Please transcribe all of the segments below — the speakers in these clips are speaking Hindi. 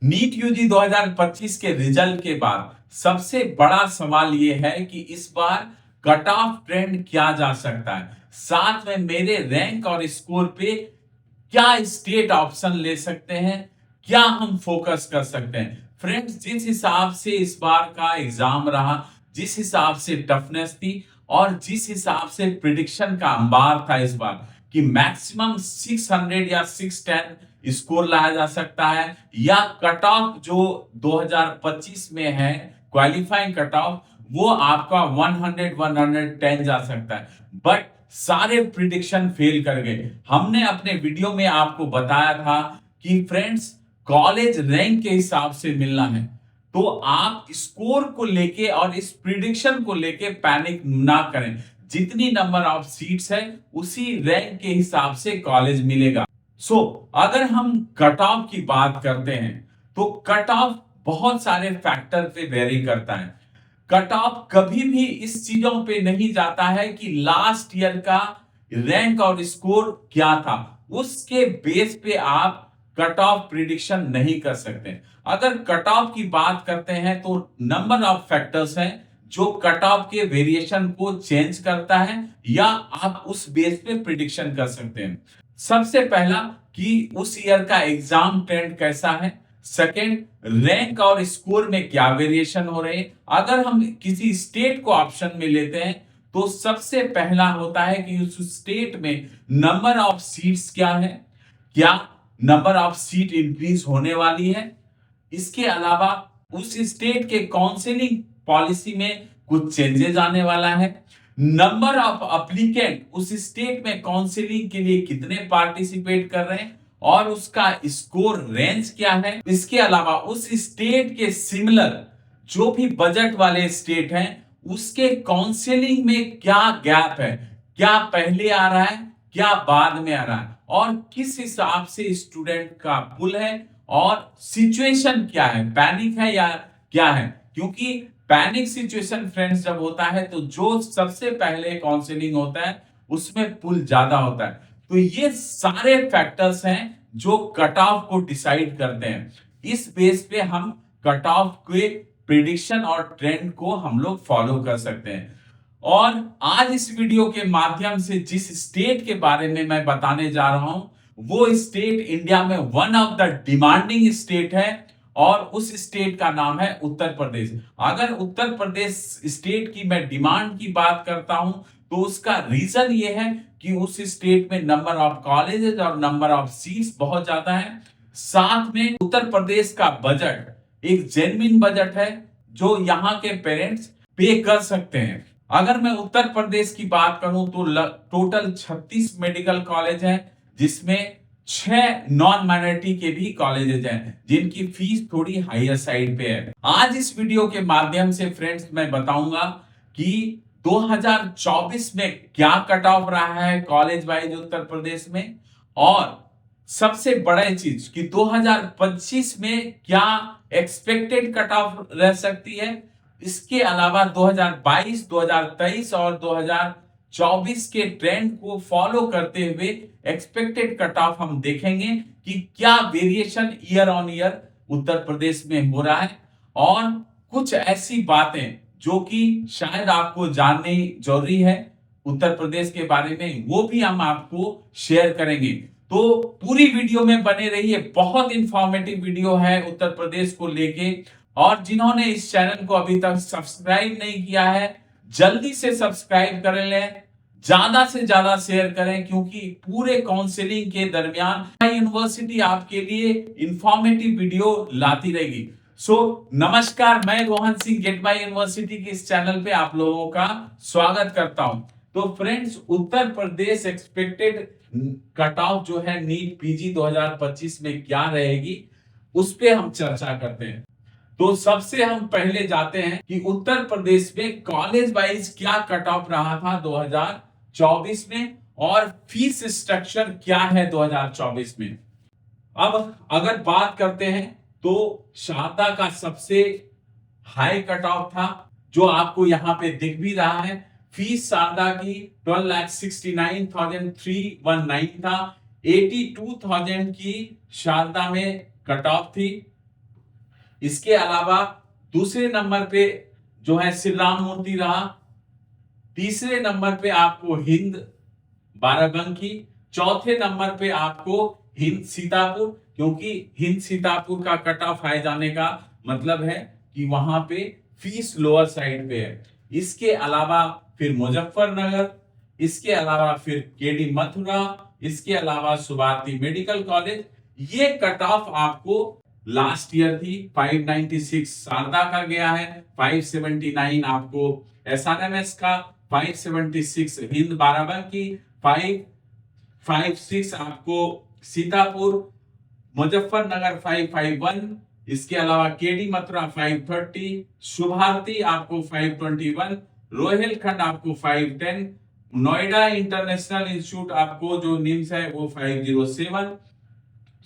नीट यूजी 2025 के रिजल्ट के बाद सबसे बड़ा सवाल यह है कि इस बार कट ऑफ ट्रेंड क्या जा सकता है, साथ में मेरे रैंक और स्कोर पे क्या स्टेट ऑप्शन ले सकते हैं, क्या हम फोकस कर सकते हैं। फ्रेंड्स, जिस हिसाब से इस बार का एग्जाम रहा, जिस हिसाब से टफनेस थी और जिस हिसाब से प्रिडिक्शन का अंबार था इस बार कि मैक्सिमम 600 या 610 स्कोर लाया जा सकता है या कट ऑफ जो 2025 में है क्वालिफाइंग कट ऑफ वो आपका 100 110 जा सकता है, बट सारे प्रिडिक्शन फेल कर गए। हमने अपने वीडियो में आपको बताया था कि फ्रेंड्स, कॉलेज रैंक के हिसाब से मिलना है, तो आप स्कोर को लेके और इस प्रिडिक्शन को लेके पैनिक ना करें। जितनी नंबर ऑफ सीट्स है उसी रैंक के हिसाब से कॉलेज मिलेगा। अगर हम कट ऑफ की बात करते हैं तो कट ऑफ बहुत सारे फैक्टर पे वेरी करता है। कट ऑफ कभी भी इस चीजों पे नहीं जाता है कि लास्ट ईयर का रैंक और स्कोर क्या था, उसके बेस पे आप कट ऑफ प्रिडिक्शन नहीं कर सकते। अगर कट ऑफ की बात करते हैं तो नंबर ऑफ फैक्टर्स हैं जो कट ऑफ के वेरिएशन को चेंज करता है या आप उस बेस पे प्रिडिक्शन कर सकते हैं। सबसे पहला कि उस ईयर का एग्जाम ट्रेंड कैसा है, सेकेंड रैंक और स्कोर में क्या वेरिएशन हो रहे हैं। अगर हम किसी स्टेट को ऑप्शन में लेते हैं तो सबसे पहला होता है कि उस स्टेट में नंबर ऑफ सीट्स क्या है, क्या नंबर ऑफ सीट इंक्रीज होने वाली है। इसके अलावा उस स्टेट के काउंसलिंग पॉलिसी में कुछ चेंजेस आने वाला है। नंबर ऑफ अप्लीकेंट उस स्टेट में काउंसलिंग के लिए कितने पार्टिसिपेट कर रहे हैं और उसका स्कोर रेंज क्या है। इसके अलावा उस स्टेट के सिमिलर जो भी बजट वाले स्टेट हैं उसके काउंसलिंग में क्या गैप है, क्या पहले आ रहा है क्या बाद में आ रहा है और किस हिसाब से स्टूडेंट का पुल है और सिचुएशन क्या है, पैनिक है या क्या है। क्योंकि पैनिक सिचुएशन फ्रेंड्स जब होता है तो जो सबसे पहले काउंसलिंग होता है उसमें पुल ज्यादा होता है। तो ये सारे फैक्टर्स हैं जो कट ऑफ को डिसाइड करते हैं। इस बेस पे हम कट ऑफ के प्रिडिक्शन और ट्रेंड को हम लोग फॉलो कर सकते हैं। और आज इस वीडियो के माध्यम से जिस स्टेट के बारे में मैं बताने जा रहा हूं वो स्टेट इंडिया में one of the demanding state है और उस स्टेट का नाम है उत्तर प्रदेश। अगर उत्तर प्रदेश स्टेट की मैं डिमांड की बात करता हूं तो उसका रीजन ये है कि उस स्टेट में नंबर ऑफ कॉलेजेस और नंबर ऑफ सीट्स बहुत ज्यादा है। साथ में उत्तर प्रदेश का बजट एक जेन्युइन बजट है जो यहाँ के पेरेंट्स पे कर सकते हैं। अगर मैं उत्तर प्रदेश की बात करूं तो टोटल 36 मेडिकल कॉलेज हैं जिसमें 6 नॉन माइनॉरिटी के भी कॉलेजेस हैं जिनकी फीस थोड़ी हायर साइड पे है। आज इस वीडियो के माध्यम से फ्रेंड्स मैं बताऊंगा कि 2024 में क्या कट ऑफ रहा है कॉलेज वाइज उत्तर प्रदेश में और सबसे बड़ा चीज कि 2025 में क्या एक्सपेक्टेड कट ऑफ रह सकती है। इसके अलावा 2022, 2023 और 2024 के ट्रेंड को फॉलो करते हुए एक्सपेक्टेड कट ऑफ हम देखेंगे कि क्या variation year on year Uttar Pradesh में हो रहा है और कुछ ऐसी बातें जो कि शायद आपको जाननी जरूरी है उत्तर प्रदेश के बारे में वो भी हम आपको शेयर करेंगे। तो पूरी वीडियो में बने रहिए, बहुत इंफॉर्मेटिव वीडियो है उत्तर प्रदेश को लेके। और जिन्होंने इस चैनल को अभी तक सब्सक्राइब नहीं किया है जल्दी से सब्सक्राइब कर लें, ज्यादा से ज्यादा शेयर करें क्योंकि पूरे काउंसलिंग के दरमियान यूनिवर्सिटी आपके लिए इंफॉर्मेटिव वीडियो लाती रहेगी। नमस्कार, मैं Rohan Singh get by university के इस चैनल पे आप लोगों का स्वागत करता हूं। तो friends, Uttar Pradesh expected cut off जो है नीट पीजी 2025 में क्या रहेगी उस पे हम चर्चा करते हैं। तो सबसे हम पहले जाते हैं कि उत्तर प्रदेश में कॉलेज वाइज क्या कट ऑफ रहा था 2024 में और फीस स्ट्रक्चर क्या है 2024 में। अब अगर बात करते हैं तो शारदा का सबसे हाई कट ऑफ था जो आपको यहां पे दिख भी रहा है। फीस शारदा की 12,69,319 था। 82,000 की शारदा में कट ऑफ थी। इसके अलावा दूसरे नंबर पे जो है श्री राम मूर्ति रहा। तीसरे नंबर पे आपको हिंद बाराबंकी। चौथे नंबर पे आपको हिंद सीतापुर, क्योंकि हिंद सीतापुर का कट ऑफ आए जाने का मतलब है कि वहां पे फीस लोअर साइड पे है। इसके अलावा फिर मुजफ्फरनगर, इसके अलावा फिर केडी मथुरा, इसके अलावा सुभारती मेडिकल कॉलेज। ये कट ऑफ आपको लास्ट ईयर थी 596 शारदा का गया है, 579 आपको एसआरएमएस का, 576 हिंद बाराबंकी, 556 आपको सीतापुर, मुजफ्फरनगर 551, इसके अलावा केडी मथुरा 530, शुभारती आपको 521, रोहिलखंड आपको 510, नोएडा इंटरनेशनल इंस्टीट्यूट आपको जो निम्स है वो 507,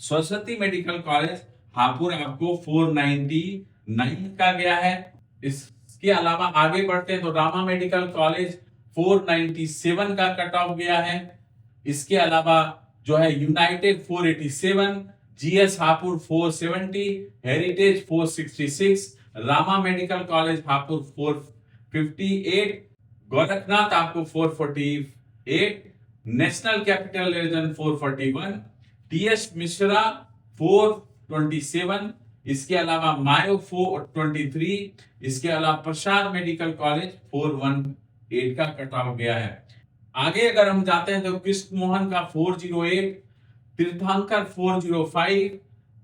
सरस्वती मेडिकल कॉलेज हापुड़ आपको 499 का गया है। इसके अलावा आगे बढ़ते हैं तो रामा मेडिकल कॉलेज 497 का कट ऑफ गया है। इसके अलावा जो है United 487, GS Hapur 470, heritage 466, Rama medical college Hapur 458, Gorakhnath आपको 448, national capital region 441, TS Mishra 427, इसके अलावा मायो 423, इसके अलावा प्रसाद मेडिकल कॉलेज 418 का कट ऑफ गया है। आगे अगर हम जाते हैं तो कृष्ण मोहन का 408, तीर्थंकर 405,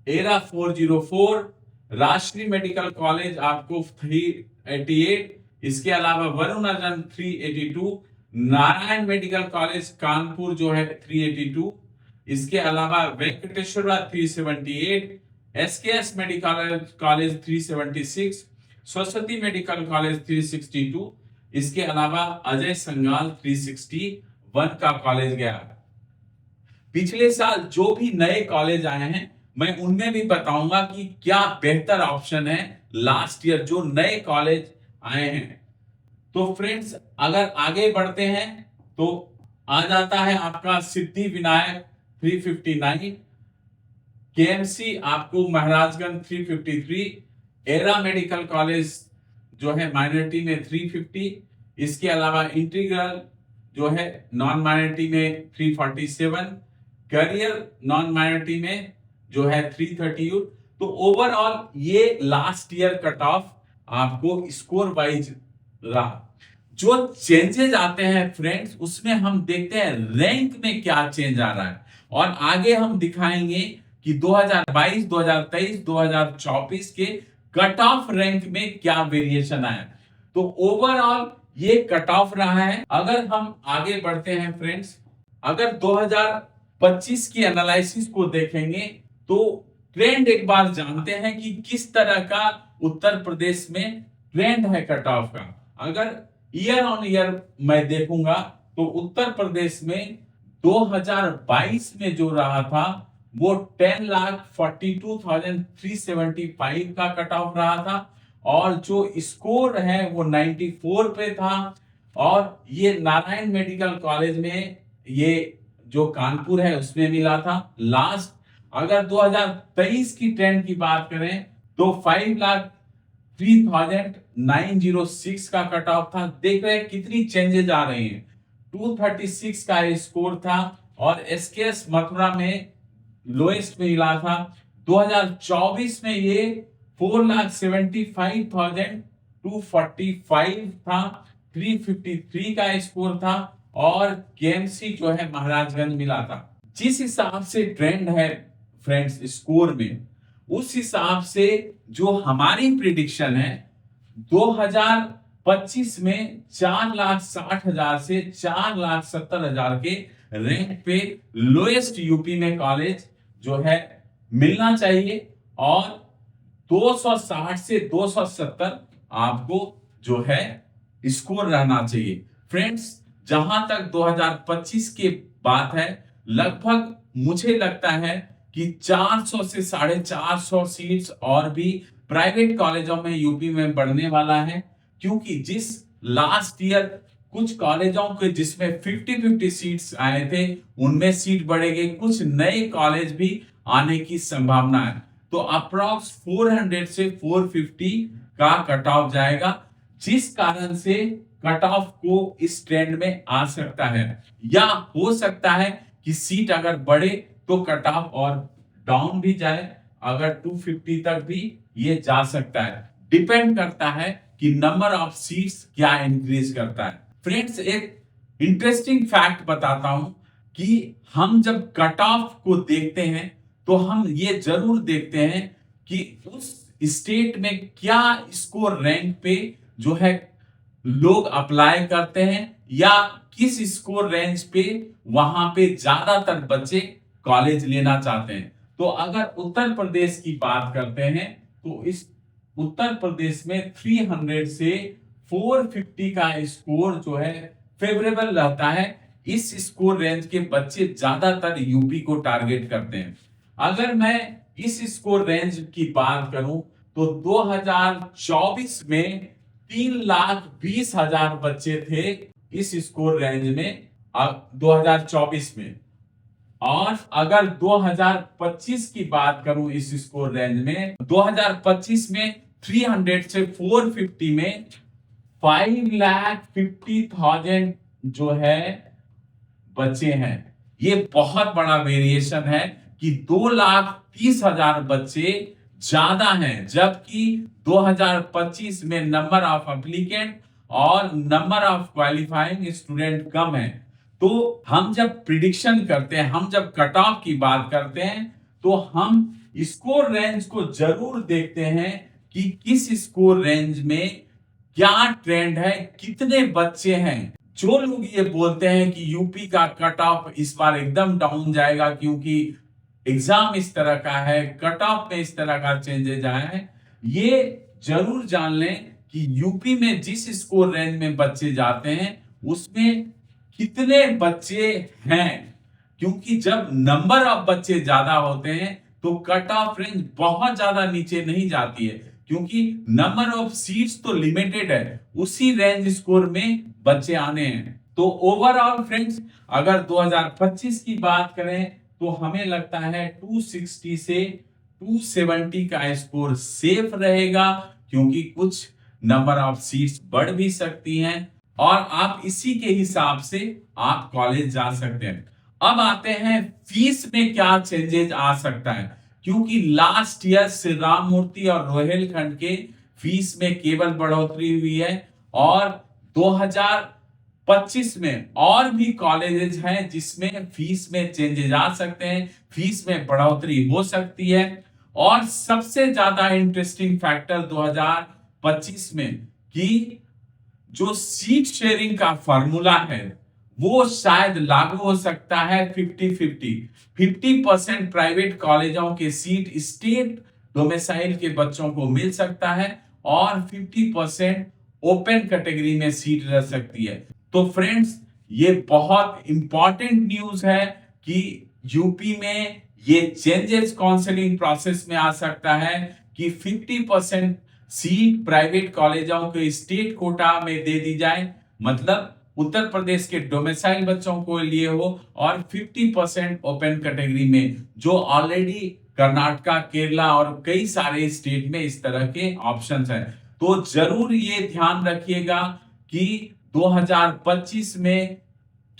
एरा 404, राष्ट्रीय मेडिकल कॉलेज आपको 388, इसके अलावा वरुण अर्जन 382, नारायण मेडिकल कॉलेज कानपुर जो है 382, इसके अलावा Venkateshwara 378, SKS medical college 376, Saraswati medical college 362, इसके अलावा अजय संगाल 361 का कॉलेज गया। पिछले साल जो भी नए कॉलेज आए हैं मैं उनमें भी बताऊंगा कि क्या बेहतर ऑप्शन है लास्ट ईयर जो नए कॉलेज आए हैं। तो फ्रेंड्स अगर आगे बढ़ते हैं तो आ जाता है आपका सिद्धि विनायक 359, केएमसी आपको महाराजगंज 353, एरा मेडिकल कॉलेज जो है माइनॉरिटी में 350, इसके अलावा इंटीग्रल जो है नॉन माइनॉरिटी में 347, करियर नॉन माइनॉरिटी में जो है 330। तो ओवरऑल ये लास्ट ईयर कट ऑफ आपको स्कोर वाइज रहा। जो चेंजेस आते हैं फ्रेंड्स उसमें हम देखते हैं रैंक में क्या चेंज आ रहा है, और आगे हम दिखाएंगे कि 2022, 2023, 2024 के कट ऑफ रैंक में क्या वेरिएशन आया। तो ओवरऑल ये कट ऑफ रहा है। अगर हम आगे बढ़ते हैं फ्रेंड्स, अगर 2025 की एनालिसिस को देखेंगे तो ट्रेंड एक बार जानते हैं कि किस तरह का उत्तर प्रदेश में ट्रेंड है कट ऑफ का। अगर ईयर ऑन ईयर मैं देखूंगा तो उत्तर प्रदेश में 2022 में जो रहा था वो 10,42,375 का कट ऑफ रहा था, और जो स्कोर है वो 94 पे था। और ये नारायण मेडिकल कॉलेज में ये जो कानपुर है उसमें मिला था लास्ट। अगर 2023 की ट्रेंड की बात करें तो 5,03,906 का कट ऑफ था। देख रहे हैं कितनी चेंजेस आ रही हैं। 236 का स्कोर था और एसकेएस मथुरा में लोएस्ट में मिला था। 2024 में ये 4,75,245 था, 353 का स्कोर था, और केएमसी जो है महाराजगंज मिला था। जिस हिसाब से ट्रेंड है फ्रेंड्स स्कोर में, उस हिसाब से जो हमारी प्रिडिक्शन है 2025 में 4,60,000 से 4,70,000 के रैंक पे लोएस्ट यूपी में कॉलेज जो है मिलना चाहिए, और 260 से 270 आपको जो है स्कोर रहना चाहिए। फ्रेंड्स जहां तक 2025 की बात है, लगभग मुझे लगता है कि 400 से 450 सीट्स और भी प्राइवेट कॉलेजों में यूपी में बढ़ने वाला है, क्योंकि जिस लास्ट ईयर कुछ कॉलेजों के जिसमें 50-50 सीट्स आए थे उनमें सीट बढ़ेगी, कुछ नए कॉलेज भी आने की संभावना है। तो अप्रॉक्स 400 से 450 का कट ऑफ जाएगा, जिस कारण से कट ऑफ को इस ट्रेंड में आ सकता है, या हो सकता है कि सीट अगर बढ़े तो कट ऑफ और डाउन भी जाए, अगर 250 तक भी ये जा सकता है। डिपेंड करता है कि नंबर ऑफ सीट्स क्या इंक्रीज करता है। फ्रेंड्स, एक इंटरेस्टिंग फैक्ट बताता हूं कि हम जब कट ऑफ को देखते हैं तो हम ये जरूर देखते हैं कि उस स्टेट में क्या स्कोर रैंक पे जो है लोग अप्लाई करते हैं, या किस स्कोर रेंज पे वहां पे ज्यादातर बच्चे कॉलेज लेना चाहते हैं। तो अगर उत्तर प्रदेश की बात करते हैं तो इस उत्तर प्रदेश में 300 से 450 का स्कोर जो है फेवरेबल रहता है। इस स्कोर रेंज के बच्चे ज्यादातर यूपी को टारगेट करते हैं। अगर मैं इस स्कोर रेंज की बात करूं तो 2024 में 3,20,000 बच्चे थे इस स्कोर रेंज में 2024 में। और अगर 2025 की बात करूं इस स्कोर रेंज में, 2025 में 300 से 450 में 5,50,000 जो है बच्चे हैं। ये बहुत बड़ा वेरिएशन है कि 2,30,000 बच्चे ज्यादा हैं, जबकि 2025 में नंबर ऑफ एप्लीकेंट और नंबर ऑफ क्वालिफाइंग स्टूडेंट कम है। तो हम जब प्रिडिक्शन करते हैं, हम जब कट ऑफ की बात करते हैं, तो हम स्कोर रेंज को जरूर देखते हैं कि किस स्कोर रेंज में क्या ट्रेंड है, कितने बच्चे हैं। जो लोग ये बोलते हैं कि यूपी का कट ऑफ इस बार एकदम डाउन जाएगा क्योंकि एग्जाम इस तरह का है, कट ऑफ में इस तरह का चेंजेस आए हैं, ये जरूर जान लें कि यूपी में जिस स्कोर रेंज में बच्चे जाते हैं उसमें कितने बच्चे हैं। क्योंकि जब नंबर ऑफ बच्चे ज्यादा होते हैं तो कट ऑफ रेंज बहुत ज्यादा नीचे नहीं जाती है, क्योंकि नंबर ऑफ सीट्स तो लिमिटेड है, उसी रेंज स्कोर में बच्चे आने हैं। तो ओवरऑल फ्रेंड्स, अगर 2025 की बात करें तो हमें लगता है 260 से 270 का स्कोर सेफ रहेगा, क्योंकि कुछ नंबर ऑफ सीट्स बढ़ भी सकती हैं और आप इसी के हिसाब से आप कॉलेज जा सकते हैं। अब आते हैं फीस में क्या चेंजेस आ सकता है, क्योंकि लास्ट ईयर श्री राम मूर्ति और रोहिलखंड के फीस में केवल बढ़ोतरी हुई है, और 2025 में और भी कॉलेजेस हैं जिसमें फीस में चेंजेस आ सकते हैं, फीस में बढ़ोतरी हो सकती है। और सबसे ज्यादा इंटरेस्टिंग फैक्टर 2025 में कि जो सीट शेयरिंग का फॉर्मूला है वो शायद लागू हो सकता है 50% प्राइवेट कॉलेजों के सीट स्टेट डोमिसाइल के बच्चों को मिल सकता है और 50% ओपन कैटेगरी में सीट रह सकती है। तो फ्रेंड्स, ये बहुत इंपॉर्टेंट न्यूज है कि यूपी में ये चेंजेस काउंसलिंग प्रोसेस में आ सकता है कि 50% सीट प्राइवेट कॉलेजों के स्टेट कोटा में दे दी जाए, मतलब उत्तर प्रदेश के डोमिसाइल बच्चों को लिए हो, और 50% ओपन कैटेगरी में, जो ऑलरेडी कर्नाटका, केरला और कई सारे स्टेट में इस तरह के ऑप्शंस हैं। तो जरूर ये ध्यान रखिएगा कि 2025 में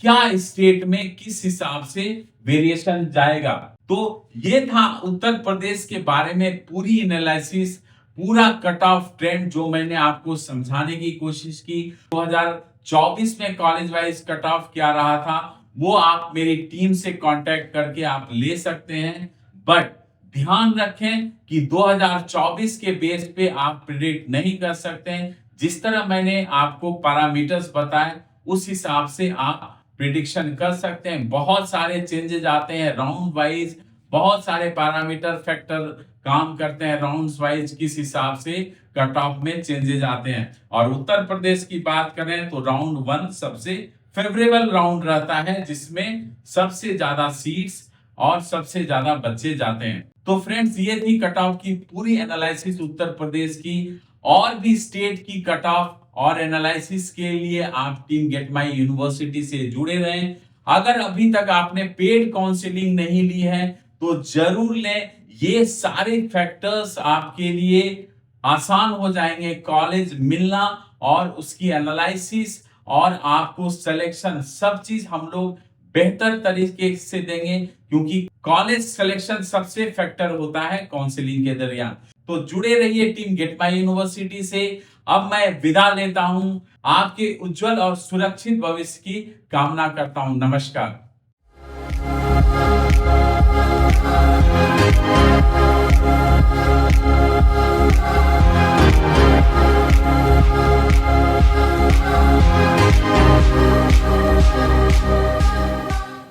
क्या स्टेट में किस हिसाब से वेरिएशन जाएगा। तो ये था उत्तर प्रदेश के बारे में पूरी एनालिसिस, पूरा कट ऑफ ट्रेंड जो मैंने आपको समझाने की कोशिश की। 2024 में कॉलेज वाइज कट ऑफ क्या रहा था वो आप मेरी टीम से कांटेक्ट करके आप ले सकते हैं, बट ध्यान रखें कि 2024 के बेस पे आप प्रिडिक्ट नहीं कर सकते हैं। जिस तरह मैंने आपको पैरामीटर्स बताए उस हिसाब से आप प्रिडिक्शन कर सकते हैं। बहुत सारे चेंजेस आते हैं राउंड वाइज, बहुत सारे पैरामीटर फैक्टर काम करते हैं राउंड्स वाइज, किस हिसाब से कट ऑफ में चेंजेस आते हैं। और उत्तर प्रदेश की बात करें तो राउंड 1 सबसे फेवरेबल राउंड रहता है, जिसमें सबसे ज्यादा सीट्स और सबसे ज्यादा बच्चे जाते हैं। तो फ्रेंड्स, ये थी कट ऑफ की पूरी एनालिसिस उत्तर प्रदेश की। और भी स्टेट की कट ऑफ और एनालिसिस के लिए आप टीम गेट माई यूनिवर्सिटी से जुड़े रहें। अगर अभी तक आपने पेड काउंसलिंग नहीं ली है तो जरूर लें। ये सारे फैक्टर्स आपके लिए आसान हो जाएंगे कॉलेज मिलना और उसकी एनालिसिस और आपको सिलेक्शन, सब चीज हम लोग बेहतर तरीके से देंगे, क्योंकि कॉलेज सिलेक्शन सबसे फैक्टर होता है काउंसलिंग के दरमियान। तो जुड़े रहिए टीम गेट माई यूनिवर्सिटी से। अब मैं विदा लेता हूं, आपके उज्जवल और सुरक्षित भविष्य की कामना करता हूं। नमस्कार।